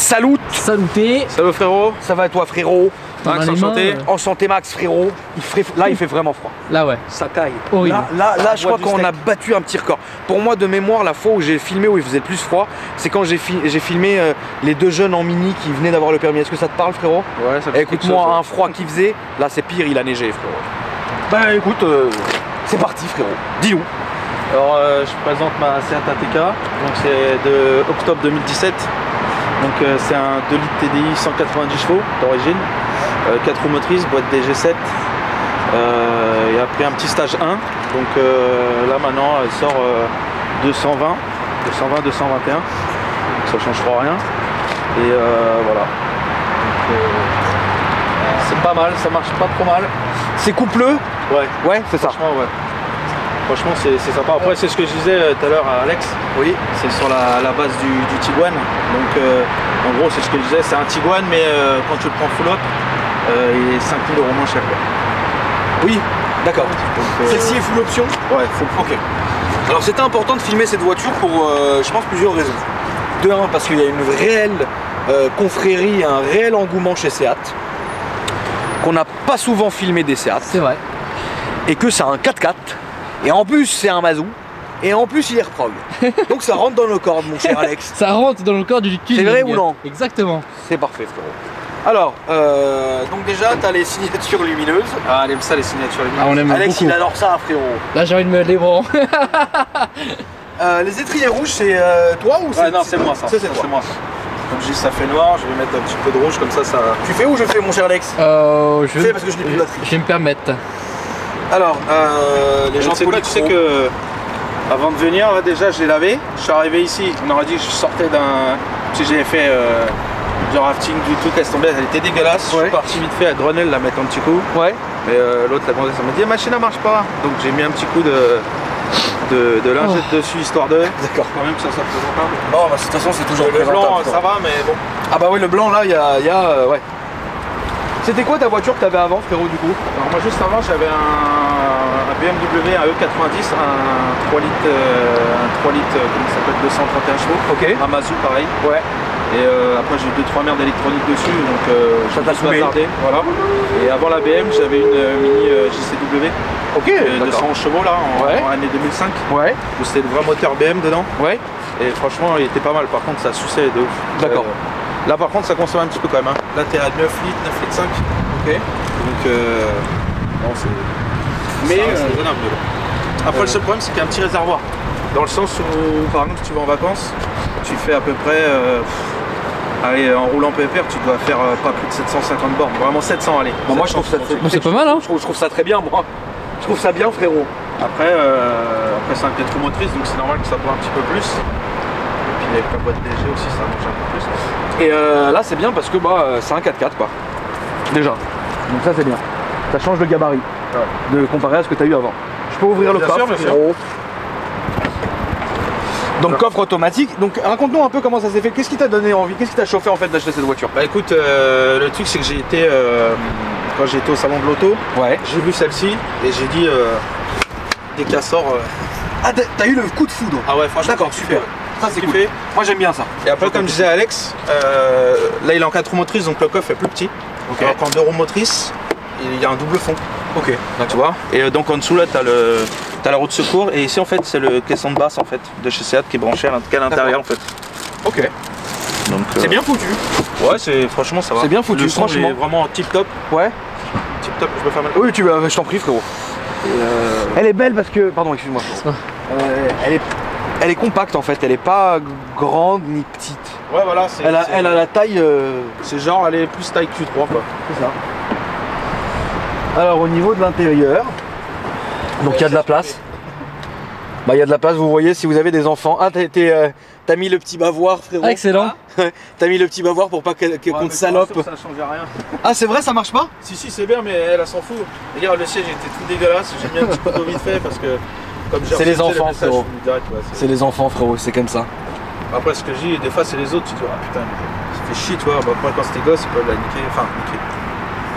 Salut. Saluté. Salut frérot. Ça va toi frérot? Max, enchanté. Enchanté Max frérot. Là il fait vraiment froid. Là ouais. Ça caille. Horrible. Là je crois qu'on a battu un petit record. Pour moi de mémoire la fois où j'ai filmé où il faisait plus froid, c'est quand j'ai filmé les deux jeunes en mini qui venaient d'avoir le permis. Est-ce que ça te parle frérot? Ouais, ça me écoute-moi un froid qu'il faisait, là c'est pire, il a neigé frérot. Bah écoute, c'est parti frérot. Dis-nous. Alors je présente ma Seat ATK, donc c'est de octobre 2017. Donc c'est un 2 litres TDI 190 chevaux d'origine, 4 roues motrices, boîte DG7 et après un petit stage 1. Donc là maintenant elle sort 220, 221, ça changera rien. Et voilà. C'est pas mal, ça marche pas trop mal. C'est coupleux? Ouais, c'est ça. Franchement, ouais. Franchement, c'est sympa. Après, c'est ce que je disais tout à l'heure à Alex. Oui. C'est sur la base du Tiguan. Donc, en gros, c'est ce que je disais. C'est un Tiguan, mais quand tu le prends full up, il est 5 000 € moins cher. Quoi. Oui, d'accord. Celle-ci est full option? Ouais, full. Ok. Alors, c'était important de filmer cette voiture pour, je pense, plusieurs raisons. De un, parce qu'il y a une réelle confrérie, un réel engouement chez Seat. Qu'on n'a pas souvent filmé des Seat. C'est vrai. Et que c'est un 4x4. Et en plus c'est un Mazou. Et en plus il est reprog. Donc ça rentre dans nos cordes mon cher Alex. Ça rentre dans le corps du tuning. C'est vrai ou non? Exactement. C'est parfait frérot. Alors, donc déjà t'as les signatures lumineuses. Ah, elle aime ça les signatures lumineuses. Ah, on aime Alex beaucoup. il adore ça frérot. Là j'ai envie de me les bras. Les étriers rouges c'est toi ou c'est... Ouais, non c'est moi ça. C'est moi ça. Comme je dis ça fait noir, je vais mettre un petit peu de rouge comme ça. Tu fais ou je fais mon cher Alex? Je fais parce que je n'ai plus de batterie. Je vais me permettre. Alors, les gens tu sais que avant de venir, là, déjà je l'ai lavé. Je suis arrivé ici, on aurait dit que je sortais d'un... Si j'avais fait du rafting du tout, laisse tomber, elle était dégueulasse. Je suis parti vite fait à Grenelle la mettre un petit coup. Ouais. Mais l'autre, la blondaise, elle m'a dit la machine ne marche pas. Donc j'ai mis un petit coup de lingette dessus histoire de... D'accord. Quand même que ça soit présentable. Bon, bah, de toute façon c'est toujours le blanc, présentable, ça va, mais bon. Ah bah oui, le blanc là, il y a ouais. C'était quoi ta voiture que t'avais avant frérot du coup? Alors moi juste avant j'avais un BMW, un E90, un 3 litres, comment ça s'appelle, 231 chevaux. Ok. Un Mazou pareil. Ouais. Et après j'ai eu 2-3 merdes électroniques dessus, donc ça t'a saoulé. Voilà. Et avant la BM j'avais une mini JCW. Ok. 200 chevaux là en année 2005. Ouais. C'était le vrai moteur BM dedans. Ouais. Et franchement il était pas mal, par contre ça suçait de ouf. D'accord. Là par contre ça consomme un petit peu quand même. Hein. Là t'es à 9 litres, 9 litres 5. Ok. Donc non c'est... Mais c'est raisonnable. Après le seul problème c'est qu'il y a un petit réservoir. Dans le sens où par exemple si tu vas en vacances, tu fais à peu près... allez, en roulant PPR tu dois faire pas plus de 750 bornes. Vraiment 700 allez. Bon, moi je trouve ça c'est pas mal hein. Je trouve ça très bien moi. Je trouve ça bien frérot. Après c'est un 4 roues motrices donc c'est normal que ça boit un petit peu plus. Et puis avec la boîte DG aussi ça mange un peu plus. Et là c'est bien parce que bah c'est un 4x4 quoi. Déjà. Donc ça c'est bien. Ça change le gabarit. Ouais. De comparer à ce que tu as eu avant. Je peux ouvrir le coffre. Bien sûr. Donc coffre automatique. Donc raconte-nous un peu comment ça s'est fait. Qu'est-ce qui t'a donné envie? Qu'est-ce qui t'a chauffé en fait d'acheter cette voiture? Bah écoute, le truc c'est que j'ai été quand j'étais au salon de l'auto, j'ai vu celle-ci et j'ai dit dès qu'elle sort. Ah t'as eu le coup de foudre? Ah ouais franchement. D'accord, super. Ça c'est cool. Moi j'aime bien ça. Et après comme disait Alex, là il est en 4 roues motrices donc le coffre est plus petit. Okay. Alors qu'en 2 roues motrices, il y a un double fond. Ok. Là, tu vois. Et donc en dessous là t'as la roue de secours et ici en fait c'est le caisson de basse en fait de chez Seat qui est branché à l'intérieur en fait. Ok. Donc c'est bien foutu. Ouais c'est franchement ça va. C'est bien foutu le son franchement. est vraiment tip top. Ouais. Tip top, je peux faire mal. Oui je t'en prie frérot. Elle est belle parce que. Pardon excuse-moi. Elle est compacte en fait, elle est pas grande ni petite. Ouais voilà, elle a la taille. C'est genre elle est plus taille Q3 quoi. C'est ça. Alors au niveau de l'intérieur, donc il y a de la place. Bah il y a de la place, vous voyez si vous avez des enfants. Ah t'as mis le petit bavoir frérot. Ah, excellent. T'as mis le petit bavoir pour pas qu'on te salope. Ça change rien. Ah c'est vrai ça marche pas? Si c'est bien mais elle s'en fout. Regarde le siège était tout dégueulasse, j'ai mis un petit coup d'eau vite fait parce que comme c'est les enfants frérot. C'est les enfants frérot, c'est comme ça. Après ce que je dis, des fois c'est les autres, tu te dis ah putain ça fait chier tu vois, bah, après quand c'était gosse ils peuvent la niquer, enfin niquer.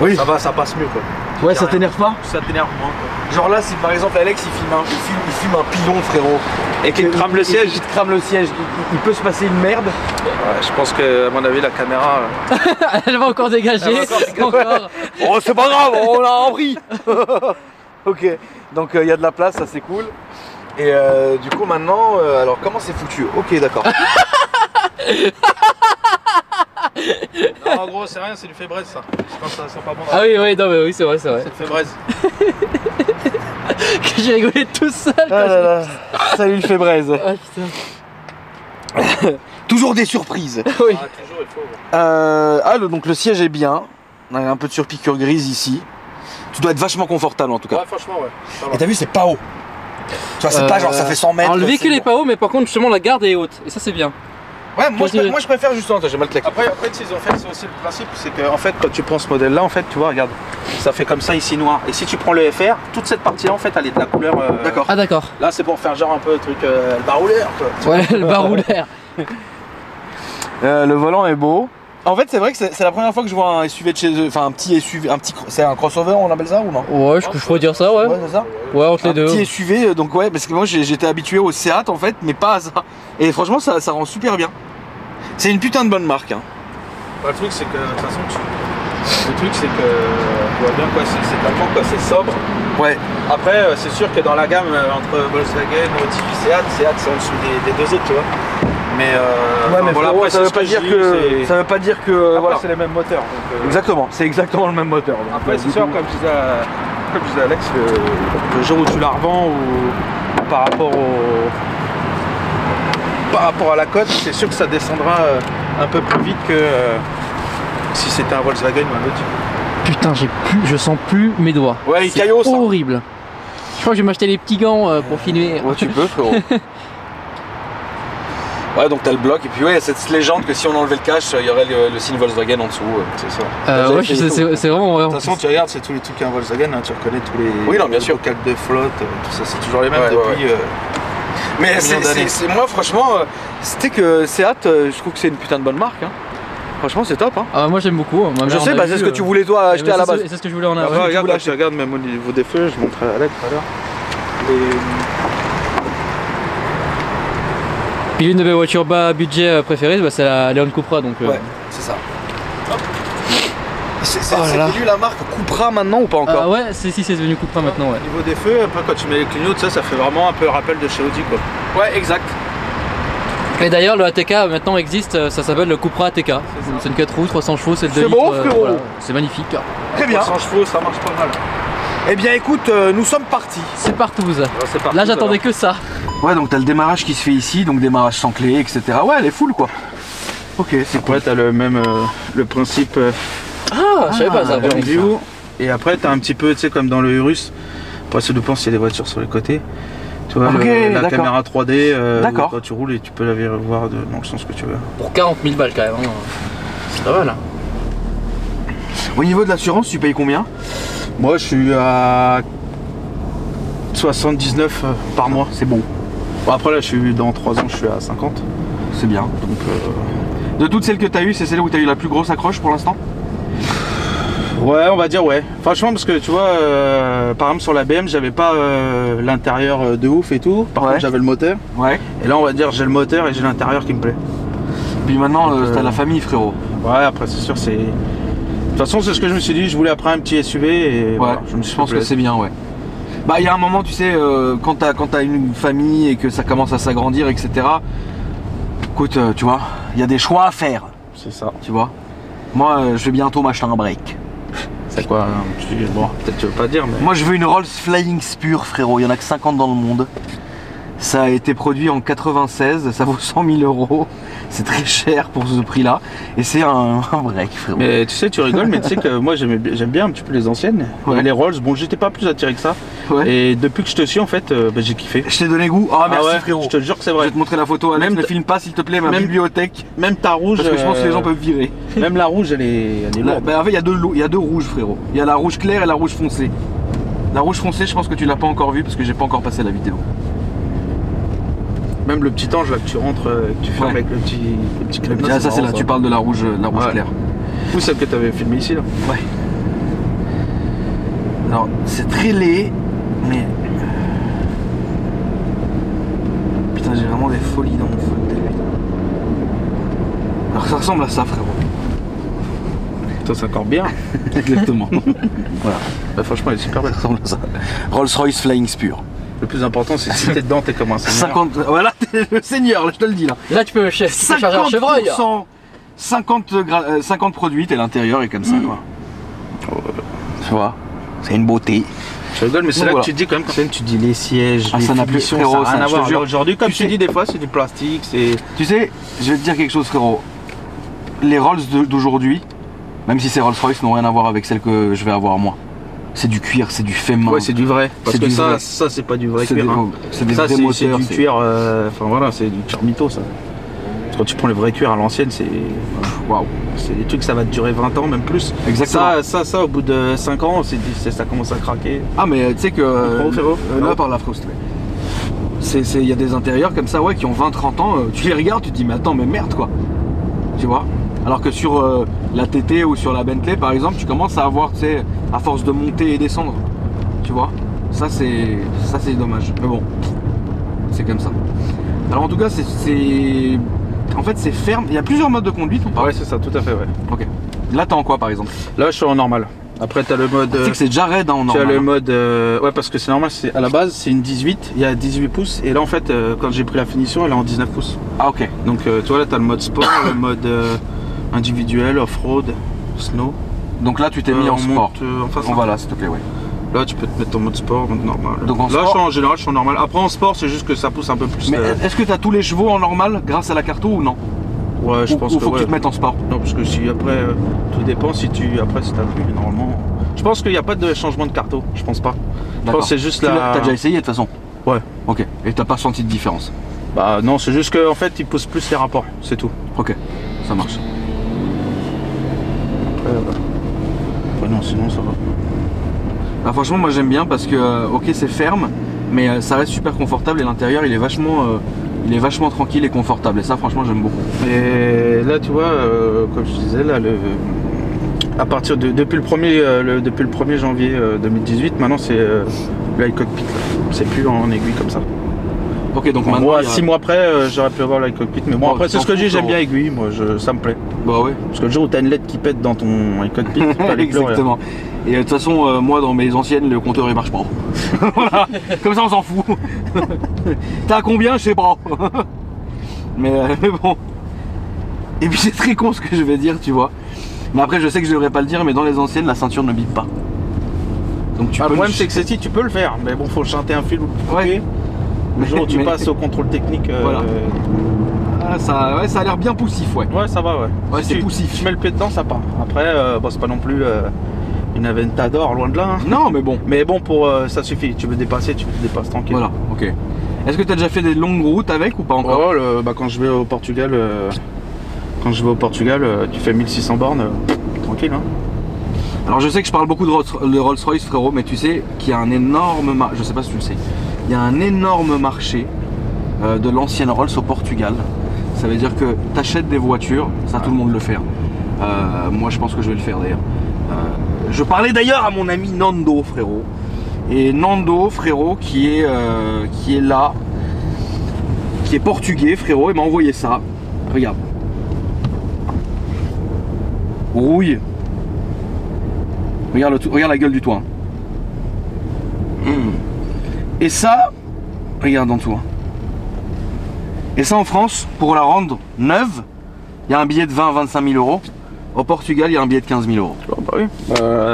Oui. Ça va, ça passe mieux quoi. Ouais, ça t'énerve pas? Ça t'énerve moins, quoi. Genre là, si par exemple Alex il filme un pilon, frérot, et qu'il crame le siège, il te crame le siège, il peut se passer une merde. Ouais, je pense que, à mon avis, la caméra. Elle va encore dégager. Encore. Oh, c'est pas grave, on l'a appris. Ok, donc il y a de la place, ça c'est cool. Et du coup maintenant, alors comment c'est foutu? Ok, d'accord. Non, en gros, c'est rien, c'est du fébraise ça. C'est quand ça sent pas bon. Ah oui, oui, non, mais oui, c'est vrai, c'est vrai. C'est le fébraise. Que j'ai rigolé tout seul. Ah là là. Salut le fébraise. Ah putain. Toujours des surprises. Oui. Ah, toujours, il faut. Donc le siège est bien. On a un peu de surpiqûre grise ici. Tu dois être vachement confortable en tout cas. Ouais, franchement, ouais. Ça va. Et t'as vu, c'est pas haut. Tu vois, c'est pas genre ça fait 100 mètres. Alors le c'est véhicule bon. est pas haut, mais par contre, justement, la garde est haute. Et ça, c'est bien. Ouais, moi je préfère justement. J'ai mal claqué. Après, ce qu'ils ont fait, c'est aussi le principe, c'est que en fait, quand tu prends ce modèle-là, en fait, tu vois, regarde, ça fait comme ça ici noir. Et si tu prends le FR, toute cette partie-là, en fait, elle est de la couleur. D'accord. Ah d'accord. Là, c'est pour faire genre un peu le truc, le barouleur, quoi. Ouais, le baroulaire. Le volant est beau. En fait, c'est vrai que c'est la première fois que je vois un SUV de chez eux. Enfin, un petit SUV, c'est un crossover, on appelle ça ou non? Ouais, je pourrais dire ça, ouais. Ouais, c'est ça. Ouais, entre les deux. Un petit SUV, donc ouais, parce que moi j'étais habitué au Seat en fait, mais pas à ça. Et franchement, ça rend super bien. C'est une putain de bonne marque. Hein. Bah, le truc, c'est que de toute façon, le truc, c'est que tu vois bien quoi, c'est tellement quoi, c'est sobre. Ouais. Après, c'est sûr que dans la gamme entre Volkswagen, Audi, Seat, c'est en dessous des deux autres, tu vois. Mais Ouais, mais voilà, frérot, après, ça c'est veut ce pas que dire je dis, que ça veut pas dire que Après, voilà. c'est les mêmes moteurs. Donc, Exactement, c'est exactement le même moteur. Donc, après, c'est du sûr, coup- comme je disais à Alex, le jour où tu la revends ou par rapport à la cote, c'est sûr que ça descendra un peu plus vite que si c'était un Volkswagen ou un Audi. Putain, je sens plus mes doigts. Ouais, il C'est caillot ça. horrible. Je crois que je vais m'acheter les petits gants pour filmer. Ouais, tu peux, frérot. Ouais, donc t'as le bloc, et puis ouais, il y a cette légende que si on enlevait le cache, il y aurait le signe Volkswagen en dessous. C'est ça. Ouais, c'est vraiment vrai. De toute façon, tu regardes, c'est tous les trucs qu'un Volkswagen, hein, tu reconnais tous les Oui, non, bien sûr. bocals de flotte, tout ça, c'est toujours les mêmes Ouais, depuis. ouais. Mais millions d'années. c'est moi, franchement, c'était que Seat, je trouve que c'est une putain de bonne marque. Hein. Franchement, c'est top. Hein. Ah, moi j'aime beaucoup. Ma Je mère sais, en a bah, vu, c'est ce que tu voulais toi acheter à la base. C'est ce que je voulais en Bah, avoir. regarde, voulais là, tu regardes même au niveau des feux, je montrais à Alex tout à l'heure. Puis l'une de mes voitures bas budget préférées, c'est la Leon Cupra. Donc, Ouais, c'est ça. C'est Oh là là. devenu la marque Cupra maintenant ou pas encore? ouais, c'est devenu Cupra maintenant. Ouais. Au niveau des feux, après quand tu mets les clignotes, ça fait vraiment un peu rappel de chez Audi, quoi. Ouais, exact. Et d'ailleurs, le ATK maintenant existe, ça s'appelle le Cupra ATK. C'est une 4 roues, 300 chevaux, c'est le 2 C'est litres. beau, frérot. C'est magnifique. Très bien. 300 chevaux, ça marche pas mal. Eh bien, écoute, nous sommes partis. C'est Partouze. C'est parti, Là, j'attendais que ça. Ouais, donc t'as le démarrage qui se fait ici, donc démarrage sans clé, etc. Ouais, elle est full quoi. Ok, c'est cool. Après, t'as le même le principe Ah, je savais pas ça. Rear view. Et après, t'as un petit peu, tu sais, comme dans le Urus. Après, ça dépend s'il y a des voitures sur les côtés. Tu vois, Ok, la d'accord. caméra 3D, D'accord. quand tu roules et tu peux la voir dans le sens que tu veux. Pour 40 000 balles quand même. Hein. C'est pas mal. Hein. Au niveau de l'assurance, tu payes combien? Moi, je suis à 79 par mois. C'est bon, Bon, après, là, dans 3 ans, je suis à 50. c'est bien. Donc, De toutes celles que t'as eues, c'est celle où t'as eu la plus grosse accroche pour l'instant? ouais, on va dire ouais. Franchement, parce que tu vois, par exemple, sur la BM, j'avais pas l'intérieur de ouf et tout. Par Ouais. contre, j'avais le moteur. Ouais. Et là, on va dire, j'ai le moteur et j'ai l'intérieur qui me plaît. Puis maintenant, Donc, t'as la famille, frérot. Ouais, après, c'est sûr, c'est. De toute façon, c'est ce que je me suis dit. Je voulais après un petit SUV et Ouais, voilà, je me suis je pense fait que c'est bien, ouais. Bah, il y a un moment, tu sais, quand t'as une famille et que ça commence à s'agrandir, etc. Écoute, tu vois, il y a des choix à faire, C'est ça. tu vois. Moi, je vais bientôt m'acheter un break. C'est quoi bon, peut-être tu veux pas dire, mais. Moi, je veux une Rolls Flying Spur, frérot. Il y en a que 50 dans le monde. Ça a été produit en 96, ça vaut 100 000 €. C'est très cher pour ce prix-là. Et c'est un break, frérot. Mais tu sais, tu rigoles, mais tu sais que moi j'aime bien un petit peu les anciennes. Ouais. Et les Rolls, bon, j'étais pas plus attiré que ça. Ouais. Et depuis que je te suis, en fait, bah, j'ai kiffé. Je t'ai donné goût. Ah, merci, ouais, frérot. je te jure que c'est Je vrai. vais te montrer la photo. Alex, Même ne filme pas, s'il te plaît, ma même- bibliothèque. Même ta rouge. Parce que je pense que les gens peuvent virer. Même la rouge, elle est Là, lourde. bah, en fait, il y a deux rouges, frérot. Il y a la rouge claire et la rouge foncée. La rouge foncée, je pense que tu l'as pas encore vue parce que j'ai pas encore passé la vidéo. Même le petit ange là que tu rentres, que tu fermes Ouais. avec le petit clé. Ah, ça, c'est là, tu parles de la rouge Ouais. claire. Ou celle que tu avais filmée ici là. Ouais. Alors, c'est très laid, mais... Putain, j'ai vraiment des folies dans mon fauteuil. Alors, ça ressemble à ça, frérot. Ça, c'est encore bien. Exactement. Voilà. Bah, franchement, elle est super belle. Ça ressemble à ça. Rolls-Royce Flying Spur. Le plus important, c'est si t'es dedans, t'es comme un seigneur. 50... Voilà, t'es le seigneur, là, je te le dis, là. Là, tu peux charger un chevreuil. 50 produits, et l'intérieur est comme ça, quoi. Tu vois, c'est une beauté. Je rigole, mais c'est là voilà. que tu dis quand même, quand tu dis les sièges, les ça n'a plus, finitions, frérot, ça n'a rien à je te voir. jure. Aujourd'hui, comme tu sais- dis, des fois, c'est du plastique, c'est... Tu sais, je vais te dire quelque chose, frérot. Les Rolls d'aujourd'hui, même si c'est Rolls-Royce, n'ont rien à voir avec celles que je vais avoir moi. C'est du cuir, c'est du fait main. Ouais, c'est du vrai. Parce C'est que du ça, vrai. ça c'est pas du vrai C'est cuir. des- Hein. c'est des Ça, vrais c'est moteurs. du cuir, enfin voilà, c'est du cuir mytho, ça. Quand tu prends le vrai cuir à l'ancienne, c'est... Waouh. C'est des trucs, ça va te durer 20 ans, même plus. Exactement. Ça, au bout de 5 ans, ça commence à craquer. Ah, mais tu sais que. Frérot. Là, par la frauste. Il y a des intérieurs comme ça, ouais, qui ont 20-30 ans. Tu les regardes, tu te dis, mais attends, mais merde, quoi. Tu vois. Alors que sur la TT ou sur la Bentley, par exemple, tu commences à avoir, tu sais, à force de monter et descendre. Tu vois. Ça, c'est dommage. Mais bon, c'est comme ça. Alors, en tout cas, en fait, c'est ferme. Il y a plusieurs modes de conduite ou pas? Ouais, c'est ça, tout à fait, ouais. Ok. Là, t'es en quoi, par exemple? Là, je suis en normal. Après, t'as le mode... Tu sais que c'est déjà raide, hein, en Tu as normal. le mode... ouais, parce que c'est normal, à la base, c'est une 18, il y a 18 pouces. Et là, en fait, quand j'ai pris la finition, elle est en 19 pouces. Ah, ok. Donc, tu vois, là, tu as le mode sport, le mode individuel, off-road, snow. Donc là, tu t'es mis en sport. En face, Bon, voilà, s'il te plaît, ouais. Là, tu peux te mettre en mode sport, mode normal. Donc, en là, sport- en général, je suis en normal. Après, en sport, c'est juste que ça pousse un peu plus. Mais est-ce que tu as tous les chevaux en normal grâce à la carto ou non? Ouais, je pense Ou que faut que ouais. tu te mettes en sport? Non, parce que si après, tout dépend si après, si t'as vu, normalement. Je pense qu'il n'y a pas de changement de carto, je pense pas. Je D'accord. pense que c'est juste T'as déjà essayé de toute façon? Ouais. Ok. Et t'as pas senti de différence? Bah non, c'est juste qu'en fait, il pousse plus les rapports, c'est tout. Ok, ça marche. Après, ouais, non, sinon ça va. Bah, franchement, moi j'aime bien parce que, ok, c'est ferme, mais ça reste super confortable et l'intérieur il est vachement tranquille et confortable. Et ça, franchement, j'aime beaucoup. Et là, tu vois, comme je disais, là, à partir depuis le 1er janvier 2018, maintenant c'est l'iCockpit. C'est plus en aiguille comme ça. Ok, donc En maintenant. gros, il y a- 6 mois après, j'aurais pu avoir l'iCockpit. Mais bon, Oh, après, tu c'est t'en ce que je dis, fous, j'aime bien frérot. aiguille, moi, ça me plaît. Bah ouais. Parce que le jour où t'as une LED qui pète dans ton iCockpit, tu peux aller pleurer. Exactement. Et de toute façon, moi dans mes anciennes, le compteur il marche pas. Voilà. Comme ça, on s'en fout. T'as combien? Je sais pas. mais bon. Et puis c'est très con ce que je vais dire, tu vois. Mais après, je sais que je devrais pas le dire, mais dans les anciennes, la ceinture ne bip pas. Donc tu Le peux. problème, c'est que ceci, tu peux le faire. Mais bon, faut chanter un fil ou le Ouais. couper. Le jour où tu Mais- passes au contrôle technique. Voilà. Ah, ça a l'air bien poussif, ouais. Ouais, ça va, ouais. Ouais, Si c'est tu- poussif. Tu mets le pied dedans, ça part. Après, bon, c'est pas non plus une Aventador, loin de là. hein. Non, mais bon. Mais bon, ça suffit. Tu veux dépasser, tu te dépasses tranquille. Voilà, ok. Est-ce que tu as déjà fait des longues routes avec ou pas encore? Oh, quand je vais au Portugal, tu fais 1600 bornes, tranquille. Hein. Alors je sais que je parle beaucoup de Rolls-Royce, frérot, mais tu sais qu'il y a un énorme je sais pas si tu le sais, il y a un énorme marché de l'ancienne Rolls au Portugal. Ça veut dire que tu achètes des voitures, ça tout le monde le fait. Moi je pense que je vais le faire d'ailleurs. Je parlais d'ailleurs à mon ami Nando, frérot. Et Nando, frérot, qui est là, qui est portugais, frérot, il m'a envoyé ça. Regarde. Rouille. Regarde la gueule du toit. Et ça, regarde en dessous. Et ça en France, pour la rendre neuve, il y a un billet de 20 à 25 000 euros. Au Portugal, il y a un billet de 15 000 euros. Bah oui.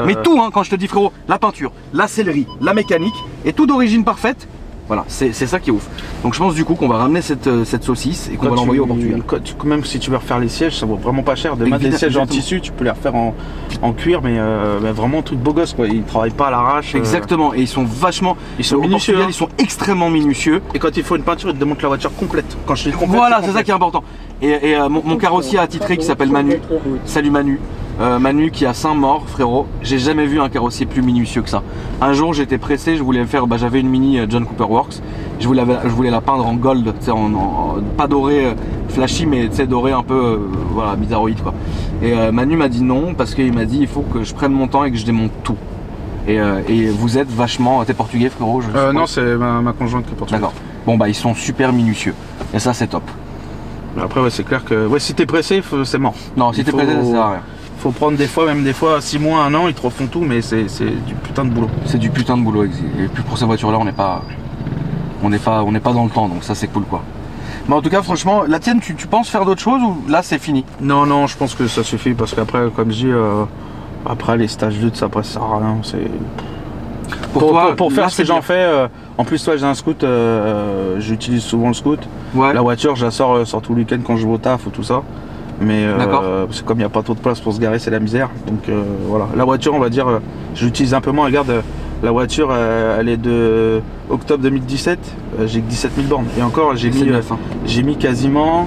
Mais tout, hein, quand je te dis frérot, la peinture, la sellerie, la mécanique, et tout d'origine parfaite. Voilà, c'est ça qui est ouf. Donc je pense du coup qu'on va ramener cette saucisse et qu'on va l'envoyer au Portugal. Même si tu veux refaire les sièges, ça vaut vraiment pas cher. Demain, des sièges en tissu, tu peux les refaire en cuir, mais vraiment un truc beau gosse, quoi. Ils travaillent pas à l'arrache. Exactement, et ils sont vachement. Ils sont au minutieux. Portugal, ils sont extrêmement minutieux. Et quand il faut une peinture, ils te démontent la voiture complète. Quand je dis complète, Voilà, c'est ça complète. qui est important. Et mon carrossier attitré qui s'appelle Manu. Salut Manu. Manu qui a Saint-Maur, frérot. J'ai jamais vu un carrossier plus minutieux que ça. Un jour, j'étais pressé, je voulais faire. J'avais une Mini John Cooper Works. Je voulais la peindre en gold, tu sais, pas doré flashy, mais tu sais, doré un peu, voilà, bizarroïde quoi. Et Manu m'a dit non parce qu'il m'a dit il faut que je prenne mon temps et que je démonte tout. Et vous êtes vachement... T'es portugais frérot Non, c'est ma conjointe qui est portugaise. D'accord. Bon bah ils sont super minutieux. Et ça c'est top. Après ouais, c'est clair que ouais, si t'es pressé, c'est mort. Non, si t'es pressé, ça sert à rien. Faut prendre des fois 6 mois, 1 an, ils te refont tout, mais c'est du putain de boulot. C'est du putain de boulot. Et puis pour ces voitures là on n'est pas dans le temps, donc ça c'est cool quoi. Mais en tout cas franchement, la tienne tu penses faire d'autres choses ou là c'est fini? Non, je pense que ça suffit parce qu'après comme je dis, après les stages 2 ça sert à rien. Pour faire ce que j'en fais, en plus toi j'ai un scoot, j'utilise souvent le scoot. Ouais. La voiture je la sors tout le week-end quand je vais au taf ou tout ça. Mais c'est comme il n'y a pas trop de place pour se garer, c'est la misère. Donc voilà, la voiture on va dire, je l'utilise un peu moins. Regarde, la voiture elle est de octobre 2017, j'ai que 17 000 bornes. Et encore j'ai mis quasiment,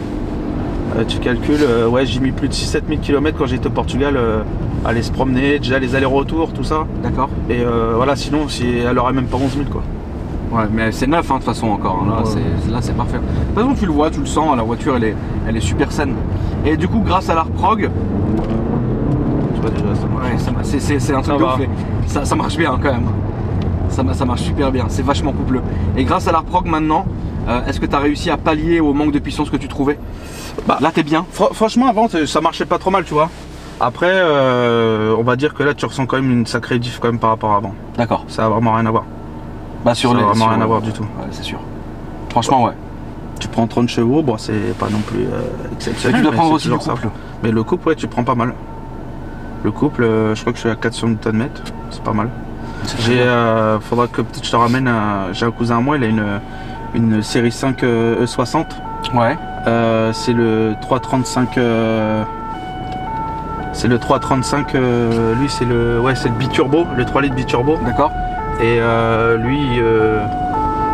tu calcules, ouais j'ai mis plus de 6-7 000 km quand j'étais au Portugal. Aller se promener, déjà les allers-retours, tout ça. D'accord. Et voilà, sinon elle aurait même pas 11 000 quoi. Ouais, mais c'est neuf hein, de toute façon encore. Là, c'est parfait. De toute façon, tu le vois, tu le sens, la voiture elle est super saine. Et du coup, grâce à l'ARPROG, tu vois déjà, c'est un truc de ouf. Ça marche bien hein, quand même. Ça marche super bien, c'est vachement coupleux. Et grâce à l'ARPROG maintenant, est-ce que tu as réussi à pallier au manque de puissance que tu trouvais? Bah là, t'es bien. Franchement, avant, ça marchait pas trop mal, tu vois. Après, on va dire que là, tu ressens quand même une sacrée diff quand même par rapport à avant. D'accord. Ça a vraiment rien à voir. Bah sur ça les, a vraiment sur, rien à voir du tout. Ouais, c'est sûr. Franchement, ouais. Tu prends 30 chevaux, bon, c'est pas non plus exceptionnel. Tu dois prendre aussi le couple. Ça. Mais le couple, ouais, tu prends pas mal. Le couple, je crois que je suis à 400 Nm, c'est pas mal. Faudra que peut-être je te ramène. J'ai un cousin à moi, il a une série 5 E60. Ouais. C'est le 335. C'est le 335, lui c'est le biturbo, le 3 litres biturbo. D'accord. Et lui,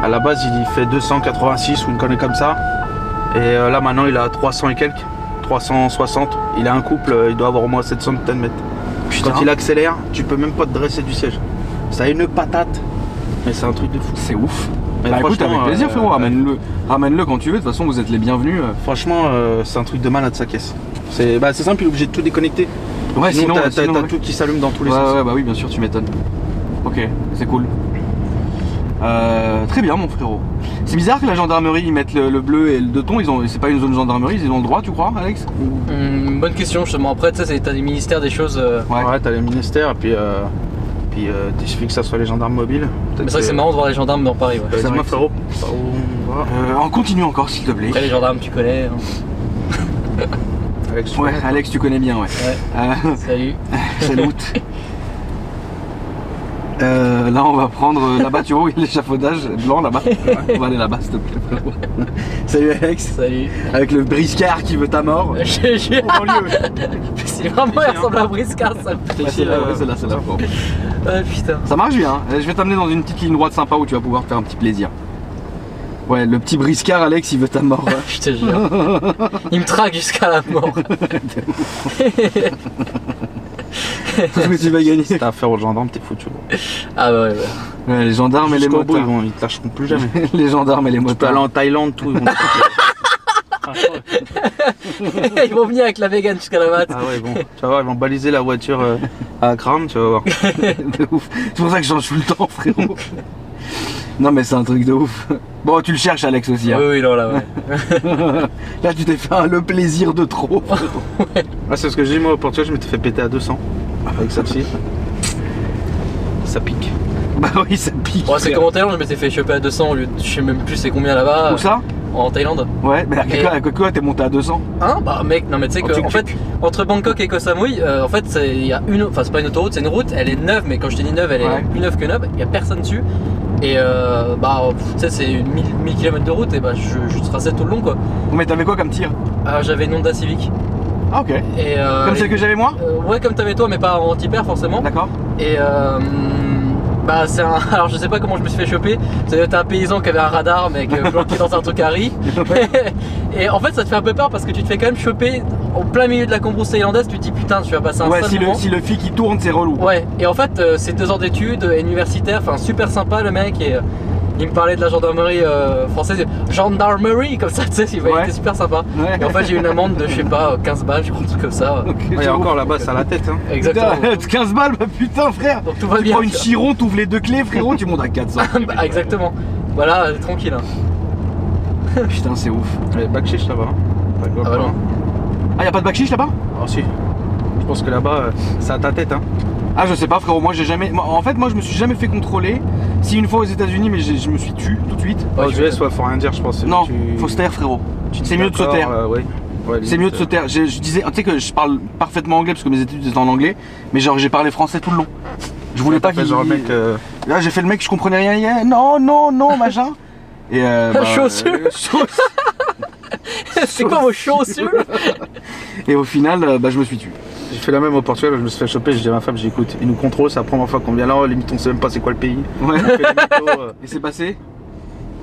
à la base il fait 286 ou une connerie comme ça. Et là maintenant il a 300 et quelques, 360. Il a un couple, il doit avoir au moins 700 Nm. Quand il accélère, tu peux même pas te dresser du siège. Ça a une patate, mais c'est un truc de fou. C'est ouf. Mais bah écoute, avec plaisir frérot, ramène-le quand tu veux, de toute façon vous êtes les bienvenus. Franchement, c'est un truc de malade sa caisse. C'est simple, il est obligé de tout déconnecter. Ouais, sinon t'as tout qui s'allume dans tous les sens. Ouais, bah oui, bien sûr, tu m'étonnes. Ok, c'est cool. Très bien, mon frérot. C'est bizarre que la gendarmerie ils mettent le bleu et le 2 tons. C'est pas une zone gendarmerie, ils ont le droit, tu crois, Alex? Bonne question, justement. Après, tu sais, t'as des ministères, des choses. Ouais, t'as les ministères, et puis il suffit que ça soit les gendarmes mobiles. Mais c'est vrai que c'est marrant de voir les gendarmes dans Paris. Ouais. Dis-moi, frérot. On continue encore, s'il te plaît. Après, les gendarmes, tu connais. Hein. Alex, ouais, Alex, tu connais bien, ouais. Salut. Salut. Là, on va prendre là-bas, tu vois, l'échafaudage blanc là-bas. On va aller là-bas, s'il te plaît, frérot. Salut, Alex. Salut. Avec le briscard qui veut ta mort. C'est vraiment, il ressemble à un briscard, ça. C'est là, c'est là. Putain. Ça marche bien. Je vais t'amener dans une petite ligne droite sympa où tu vas pouvoir te faire un petit plaisir. Ouais, le petit briscard, Alex, il veut ta mort. Je te jure. Il me traque jusqu'à la mort. Tout ce que tu vas gagner. Si t'as affaire aux gendarmes, t'es foutu. Ah bah ouais, les gendarmes et les motards. Ils te lâcheront plus jamais. Les gendarmes et les motards. Tu peux aller en Thaïlande, tout. Ils vont venir avec la vegan jusqu'à la mat. Ah ouais, bon. Tu vas voir, ils vont baliser la voiture à Kram, tu vas voir. De ouf. C'est pour ça que j'en joue le temps, frérot. Non mais c'est un truc de ouf. Bon, tu le cherches, Alex, aussi. Hein. Oui, non, là, ouais. Là, tu t'es fait le plaisir de trop. Ouais. Ah, c'est ce que j'ai dit, moi, au Portugal, je m'étais fait péter à 200 avec cette fille. Ça pique. Bah oui, ça pique. Ouais, c'est comme en Thaïlande, je m'étais fait choper à 200 au lieu de, je sais même plus c'est combien là-bas. Où ça? En Thaïlande. Ouais, mais à quoi t'es monté à 200? Hein? Bah mec, non mais tu sais que en fait, entre Bangkok et Koh Samui, en fait il y a enfin c'est pas une autoroute, c'est une route, elle est neuve, mais quand je te dis neuve, elle est plus neuve que neuve, il y a personne dessus. Et bah tu sais c'est 1000 km de route et bah je traçais tout le long quoi. Mais t'avais quoi comme tir? J'avais une Honda Civic. Ah ok. Et, comme celle que j'avais moi? Ouais, comme t'avais toi, mais pas en anti-père forcément. D'accord. Et bah c'est un... Alors je sais pas comment je me suis fait choper. Ça doit être un paysan qui avait un radar mais qui planqué dans un truc à riz. Et en fait ça te fait un peu peur parce que tu te fais quand même choper au plein milieu de la cambrousse thaïlandaise. Tu te dis putain tu vas passer un sale moment. Si le fil qui tourne c'est relou. Ouais, et en fait c'est 2 ans d'études universitaires, enfin super sympa le mec. Et il me parlait de la gendarmerie française, gendarmerie comme ça, tu sais, il était super sympa. Ouais. Et en fait, j'ai eu une amende de, je sais pas, 15 balles, je crois, un truc comme ça. Et encore là-bas, c'est à la tête. Hein. Exactement. Putain, 15 balles, bah putain, frère. Donc tout va Tu bien. prends une Chiron, t'ouvres les deux clés, frérot, tu montes à 400. Bah, exactement. Voilà, tranquille. Hein. Putain, c'est ouf. Bac chiche là-bas. Hein. Ah bah non. Ah, y'a pas de bac chiche là-bas? Ah si. Je pense que là-bas, c'est à ta tête. Hein. Ah, je sais pas, frérot, moi j'ai jamais. En fait, moi je me suis jamais fait contrôler. Si une fois aux États-Unis, mais je me suis tué tout de suite. Aux US, ouais, faut rien dire, je pense. Non, Tu- faut se taire, frérot. tu dis C'est mieux de se d'accord, taire. Ouais. Ouais, C'est mieux de se taire. Je disais, tu sais que je parle parfaitement anglais parce que mes études étaient en anglais, mais genre j'ai parlé français tout le long. Je voulais pas qu'il. Genre, mec. Là, j'ai fait le mec, je comprenais rien. Non, machin. Et Chaussures. chaussures. C'est quoi vos chaussures? Et au final, je me suis tué. J'ai fait la même au Portugal, je me suis fait choper, je dis à ma femme, j'ai écoute, ils nous contrôlent, c'est la première fois qu'on vient là, limite on sait même pas c'est quoi le pays. Ouais. On fait des métaux, Et c'est passé.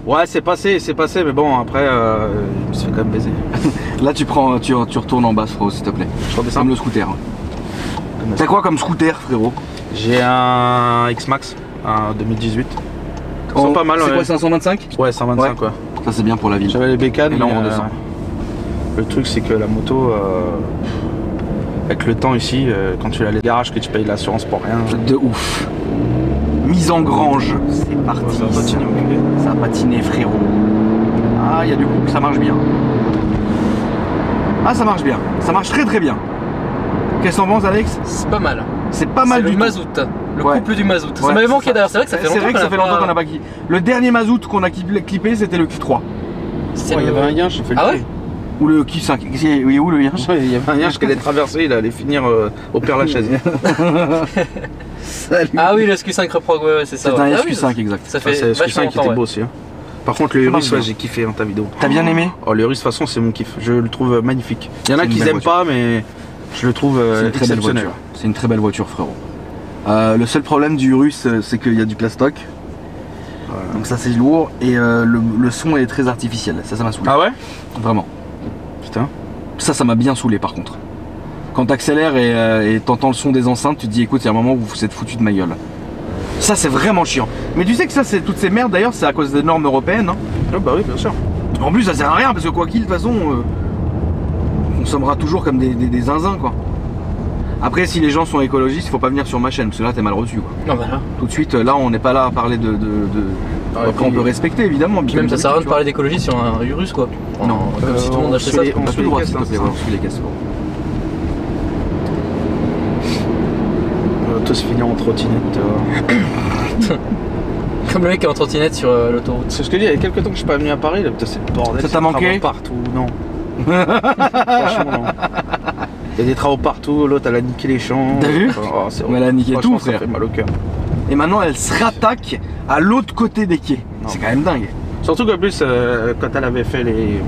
Ouais, c'est passé, mais bon, après, je me suis fait quand même baiser. Là, tu retournes en bas, frérot, s'il te plaît. Je redescends. Comme le scooter. T'as quoi comme scooter, frérot? J'ai un X-Max, un 2018. Ils sont pas mal, C'est ouais. quoi, 525? Ouais, 125 Ouais. quoi. Ça, c'est bien pour la ville. J'avais les bécanes, Et là, on mais, redescend. le truc, c'est que la moto, avec le temps ici, quand tu l'as les garages, que tu payes l'assurance pour rien. De ouf. Mise en grange. C'est parti. Ça va patiner, enculé. Ça a patiné, frérot. Ah, il y a du coup, ça marche bien. Ah, ça marche bien. Ça marche très très bien. Qu'est-ce que t'en penses, Alex? C'est pas mal. C'est pas mal C'est du le tout. mazout. Le Ouais. couple du mazout. Ouais, Ça m'avait c'est manqué ça. d'ailleurs, c'est vrai que ça fait longtemps C'est vrai que ça fait longtemps qu'on n'a pas clippé. Le dernier mazout qu'on a clippé, c'était le Q3. C'est Ouais, il y le- avait un yinche, j'ai fait le Ah tri. ouais? Ou le Q5. Il est où le yinche? Ouais, il y avait un yinche qui allait traverser, il allait finir au Père Lachaise. Salut. Ah oui, le SQ5 Reprog, ouais, c'est ça. C'est ouais. un Ah oui, SQ5 exact. Ça Ah, fait c'est ce vachement Q5 qui longtemps, était ouais. beau aussi. Hein. Par contre, le Ça Urus, marche bien. ouais, j'ai kiffé dans ta vidéo. T'as bien aimé? Oh, le Urus, de toute façon, c'est mon kiff. Je le trouve magnifique. Il y en a C'est une qui belle aiment voiture. pas, mais je le trouve C'est une très belle exceptionnel. voiture. C'est une très belle voiture, frérot. Le seul problème du Urus, c'est qu'il y a du plastoc. Donc ça, c'est lourd. Et le son est très artificiel. Ça m'a saoulé. Ah ouais? Vraiment. Putain. Ça m'a bien saoulé par contre. Quand t'accélères et t'entends le son des enceintes, tu te dis écoute, il y a un moment où vous vous êtes foutu de ma gueule. Ça, c'est vraiment chiant. Mais tu sais que ça, c'est toutes ces merdes d'ailleurs, c'est à cause des normes européennes. Hein. Ah bah oui, bien sûr. En plus, ça sert à rien parce que quoi qu'il, de toute façon, on consommera toujours comme des zinzins quoi. Après, si les gens sont écologistes, il faut pas venir sur ma chaîne parce que là, t'es mal reçu quoi. Non, bah là. Tout de suite, là, on n'est pas là à parler de. Ah, Après, on peut respecter évidemment. Puis même ça sert à rien de parler d'écologie sur un Urus quoi. Non. Comme si tout le monde achetait ça. on On suit suit le les droit, caisses, s'il te hein, plaît, c'est ouais, ça. on suit les caisses. On va tous finir en trottinette. Comme le mec qui est en trottinette sur l'autoroute. C'est ce que je dis, il y a quelques temps que je suis pas venu à Paris, là, putain, c'est le bordel. Ça c'est t'a des manqué? travaux partout, non. Franchement, non. Il y a des travaux partout, l'autre elle a niqué les champs. T'as vu? Oh, c'est Mais elle a niqué franchement, tout, ça frère. fait mal au cœur. Et maintenant, elle se rattaque à l'autre côté des quais. Non. C'est quand même dingue. Surtout qu'en plus, quand elle avait fait les.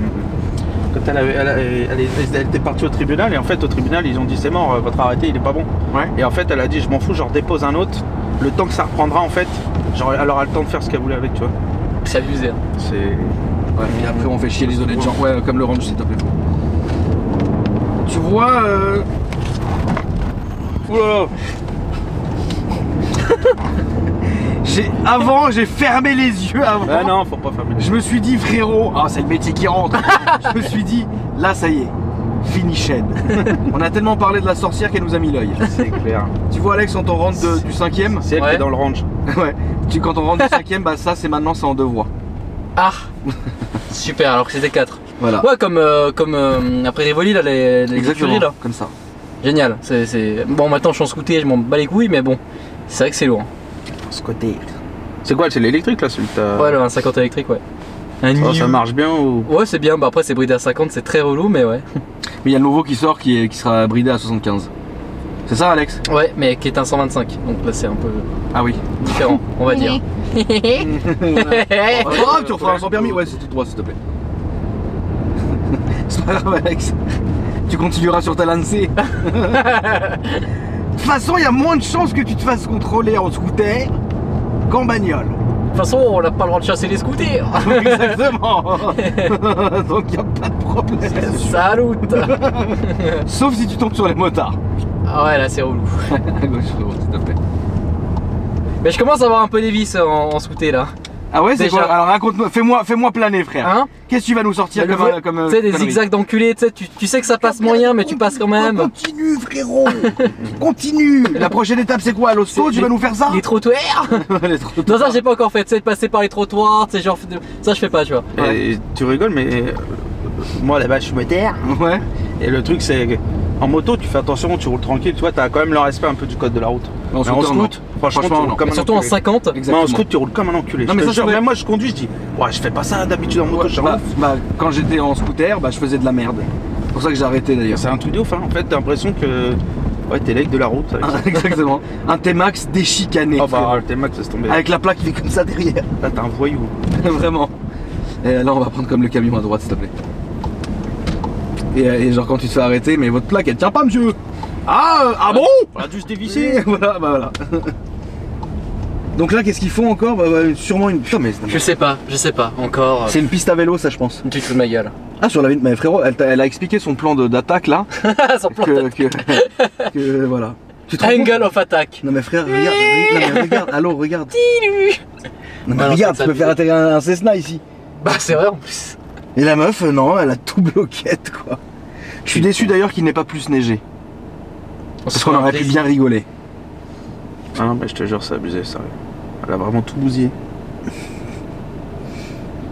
Quand elle était partie au tribunal, et en fait, au tribunal, ils ont dit c'est mort, votre arrêté il est pas bon. Ouais. Et en fait, elle a dit je m'en fous, je redépose un autre. Le temps que ça reprendra, en fait, genre, elle aura le temps de faire ce qu'elle voulait avec, tu vois. C'est abusé. Hein. C'est. Ouais, et après on fait chier les honnêtes gens. Ouais, comme le range s'il te plaît. Tu vois. Oulala. Avant, j'ai fermé les yeux avant. Ah non, faut pas fermer les Je me suis dit, frérot, ah, c'est le métier qui rentre. Je me suis dit, là, ça y est, finished. On a tellement parlé de la sorcière qu'elle nous a mis l'œil. C'est clair. Tu vois, Alex, quand on rentre du 5ème, C'est elle qui Ouais. est dans le range. ouais, quand on rentre du 5ème, bah ça, c'est maintenant, c'est en 2 voies. Ah super, alors que c'était 4. Voilà. Ouais, comme après Rivoli, là, les Exactement, écuries, là. comme ça. Génial. Bon, maintenant je suis en scooter, je m'en bats les couilles, mais bon, c'est vrai que c'est lourd. Ce côté. C'est quoi, c'est l'électrique là, celui que t'as. Ouais, le 50 électrique, ouais. Un Oh, ça New. marche bien ou. Ouais, c'est bien. Bah après, c'est bridé à 50, c'est très relou, mais ouais. Mais il y a le nouveau qui sort qui sera bridé à 75. C'est ça, Alex? Ouais, mais qui est un 125. Donc là, c'est un peu Ah oui. différent, on va dire. Oh, tu referas sans permis? Ouais, c'est tout droit, s'il te plaît. C'est pas grave, Alex. Tu continueras sur ta lancée. De toute façon, il y a moins de chances que tu te fasses contrôler en scooter qu'en bagnole. De toute façon, on n'a pas le droit de chasser les scooters. Exactement. Donc, il n'y a pas de problème. Salut. Sauf si tu tombes sur les motards. Ah ouais, là, c'est relou. À gauche, frérot, s'il te plaît. Mais je commence à avoir un peu des vis en scooter là. Ah ouais, c'est Déjà. quoi? Alors raconte-moi, fais-moi planer, frère. Hein? Qu'est-ce que tu vas nous sortir comme Tu sais, des conneries? zigzags d'enculés, tu sais que ça passe moyen, mais tu passes quand même. Continue, frérot. Continue. La prochaine étape, c'est quoi? À l'hosto, tu vas nous faire ça? Les trottoirs. Les trottoirs. Non, ça j'ai pas encore fait, tu sais, de passer par les trottoirs, tu sais, genre, ça je fais pas, tu vois. Et tu rigoles, mais moi là-bas je suis moteur. Ouais. Et le truc c'est que en moto tu fais attention, tu roules tranquille, tu vois, t'as quand même le respect un peu du code de la route. En Mais en scooter, non. scoot, franchement, tu Franchement, roules non. comme un Surtout en enculé. 50. Mais en Exactement. scoot tu roules comme un enculé. Non, mais Je te ça, jure, c'est vrai. même moi je conduis, je dis ouais je fais pas ça d'habitude en moto, je suis un ouf. Bah, quand j'étais en scooter, bah, je faisais de la merde. C'est pour ça que j'ai arrêté d'ailleurs. C'est un truc de ouf, hein. En fait t'as l'impression que ouais t'es l'aigle de la route avec ça. Exactement. Un T-Max déchicané. Ah bah frérot. le T-Max laisse tomber. Avec la plaque qui fait comme ça derrière. Là t'es un voyou. Vraiment. Et là, on va prendre comme le camion à droite, s'il te plaît. Et genre, quand tu te fais arrêter, mais votre plaque, elle tient pas, monsieur. Ah bon? On a dû se Et dévisser. voilà, bah voilà. Donc là, qu'est-ce qu'ils font encore? Bah, sûrement une. Putain, mais Je sais pas encore. c'est une piste à vélo, ça, je pense. Tu te fous de ma gueule. Ah, sur la. Mais frérot, elle a expliqué son plan d'attaque là. Son plan que voilà. Tu te rends compte? Angle of attack. Non, mais frère, regarde. Non, mais regarde. Allô, regarde. Non, mais Non, regarde, c'est tu peux ça. faire atterrir un Cessna ici. Bah c'est vrai en plus. Et la meuf, non, elle a tout bloquette, quoi. Je suis déçu d'ailleurs qu'il n'ait pas plus neigé. Parce qu'on aurait pu bien rigoler. Ah non mais je te jure c'est abusé ça. Elle a vraiment tout bousillé.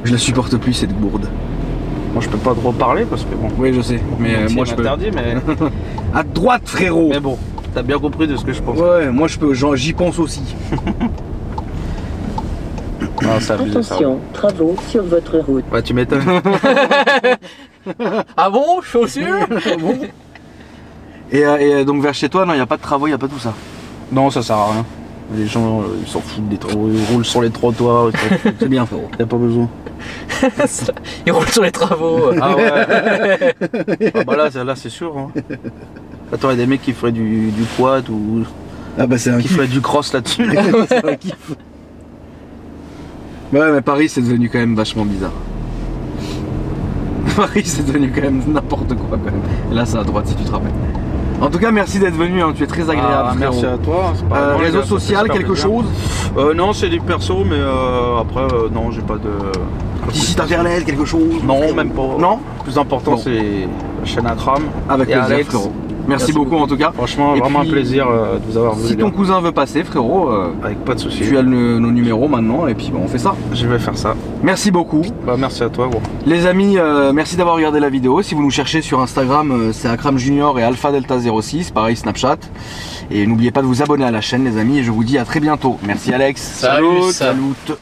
Je la supporte plus, cette gourde. Moi je peux pas trop parler parce que bon. Oui, je sais. Mais moi, je peux. interdit mais. À droite, frérot. Mais bon, t'as bien compris de ce que je pense. Ouais, moi, je peux. J'y pense aussi. Ah, c'est abusé ça. Attention, travaux sur votre route. Ouais, tu m'étonnes. Ah bon, chaussures. Bon. Et donc, vers chez toi, non, il n'y a pas de travaux, il n'y a pas tout ça. Non, ça sert à rien. Les gens, ils s'en foutent des travaux, ils roulent sur les trottoirs, ils s'en foutent. C'est bien, frérot. T'as pas besoin. Il roule sur les travaux. Ah ouais. Ah bah là c'est sûr. Hein. Attends, il y a des mecs qui feraient du quad ou Ah, bah, c'est un qui kiff. feraient du cross là-dessus. C'est un kiff. Ouais, mais Paris, c'est devenu quand même vachement bizarre. Paris, c'est devenu quand même n'importe quoi, quand même. Et là, c'est à droite, si tu te rappelles. En tout cas, merci d'être venu, hein. Tu es très agréable. Ah, merci frérot. à toi. C'est pas vraiment, les Réseau gars, ça fait social, super quelque plaisir. chose? Non, c'est du perso, mais après, non, j'ai pas de. Petit site internet, quelque chose? Non, frérot? même pas. Non? Le plus important, Bon. c'est la chaîne Akram. Avec Et plaisir, Alex. frérot. Merci beaucoup en tout cas. Franchement, Et vraiment puis, un plaisir de vous avoir vu. Si les ton gars. cousin veut passer, frérot, Avec pas de soucis. tu as nos numéros maintenant et puis bon, on fait ça. Je vais faire ça. Merci beaucoup. Bah, merci à toi, gros. Les amis, merci d'avoir regardé la vidéo. Si vous nous cherchez sur Instagram, c'est Akram Junior et Alpha Delta 06, pareil Snapchat. Et n'oubliez pas de vous abonner à la chaîne, les amis, et je vous dis à très bientôt. Merci Alex. Salut. Salut.